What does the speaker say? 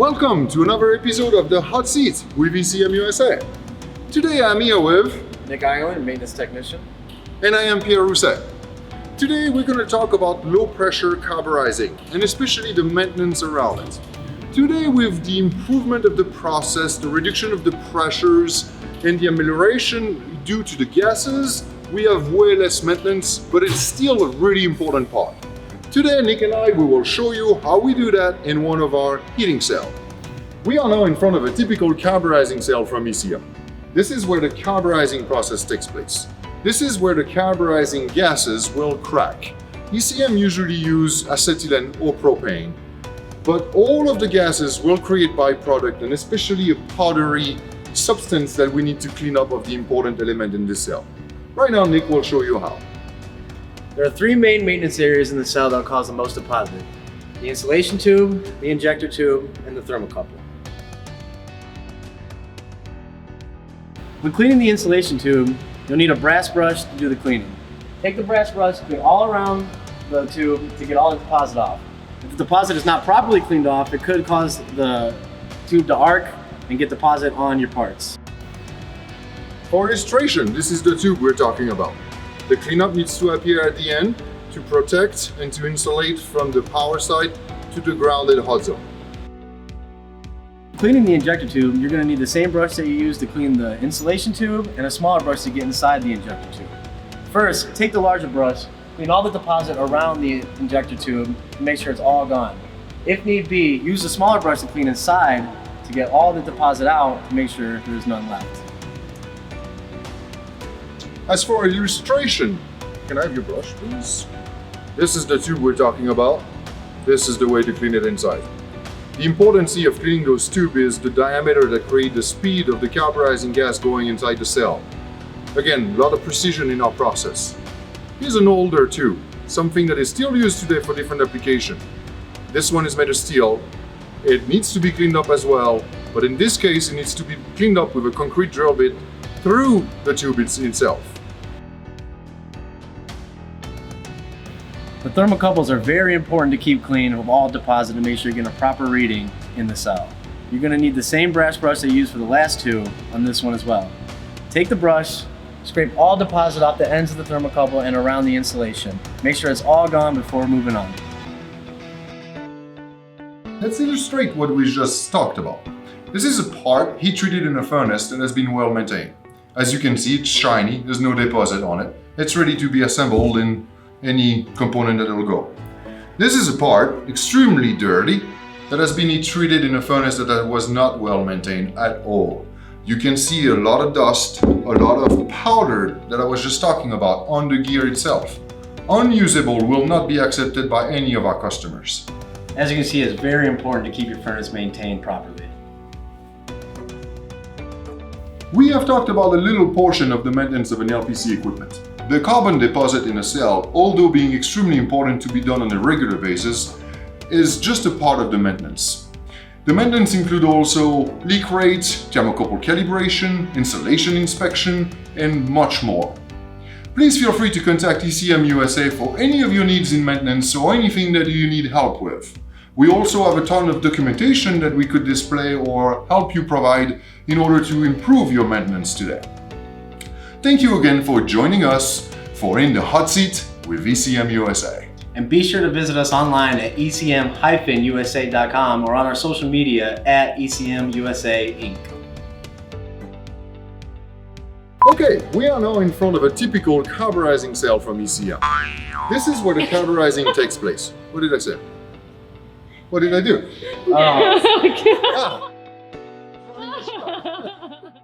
Welcome to another episode of The Hot Seat with ECM USA. Today I'm here with Nick Ireland, maintenance technician. and I am Pierre Rousset. Today we're going to talk about low pressure carburizing and especially the maintenance around it. Today with the improvement of the process, the reduction of the pressures and the amelioration due to the gases, we have way less maintenance, but it's still a really important part. Today Nick and we will show you how we do that in one of our heating cells. We are now in front of a typical carburizing cell from ECM. This is where the carburizing process takes place. This is where the carburizing gases will crack. ECM usually use acetylene or propane, but all of the gases will create byproduct and especially a powdery substance that we need to clean up of the important element in this cell. Right now Nick will show you how. There are three main maintenance areas in the cell that will cause the most deposit: the insulation tube, the injector tube, and the thermocouple. When cleaning the insulation tube, you'll need a brass brush to do the cleaning. Take the brass brush, clean all around the tube to get all the deposit off. If the deposit is not properly cleaned off, it could cause the tube to arc and get deposit on your parts. For illustration, this is the tube we're talking about. The cleanup needs to appear at the end to protect and to insulate from the power side to the grounded hot zone. Cleaning the injector tube, you're going to need the same brush that you use to clean the insulation tube and a smaller brush to get inside the injector tube. First, take the larger brush, clean all the deposit around the injector tube and make sure it's all gone. If need be, use the smaller brush to clean inside to get all the deposit out to make sure there's none left. As for illustration, can I have your brush please? This is the tube we're talking about. This is the way to clean it inside. The importance of cleaning those tubes is the diameter that creates the speed of the carburizing gas going inside the cell. Again, a lot of precision in our process. Here's an older tube, something that is still used today for different applications. This one is made of steel. It needs to be cleaned up as well, but in this case it needs to be cleaned up with a concrete drill bit through the tube itself. The thermocouples are very important to keep clean of all deposit to make sure you're getting a proper reading in the cell. You're going to need the same brass brush that you used for the last two on this one as well. Take the brush, scrape all deposit off the ends of the thermocouple and around the insulation. Make sure it's all gone before moving on. Let's illustrate what we just talked about. This is a part heat treated in a furnace that has been well maintained. As you can see, it's shiny, there's no deposit on it. It's ready to be assembled in any component that will go. This is a part extremely dirty that has been heat treated in a furnace that was not well maintained at all. You can see a lot of dust, a lot of powder that I was just talking about on the gear itself. Unusable will not be accepted by any of our customers. As you can see, it's very important to keep your furnace maintained properly. We have talked about a little portion of the maintenance of an LPC equipment. The carbon deposit in a cell, although being extremely important to be done on a regular basis, is just a part of the maintenance. The maintenance include also leak rate, thermocouple calibration, installation inspection, and much more. Please feel free to contact ECM USA for any of your needs in maintenance or anything that you need help with. We also have a ton of documentation that we could display or help you provide in order to improve your maintenance today. Thank you again for joining us for In the Hot Seat with ECM USA. And be sure to visit us online at ecm-usa.com or on our social media at ECM USA Inc. Okay, we are now in front of a typical carburizing cell from ECM. This is where the carburizing takes place. What did I say? What did I do? Oh. Ah.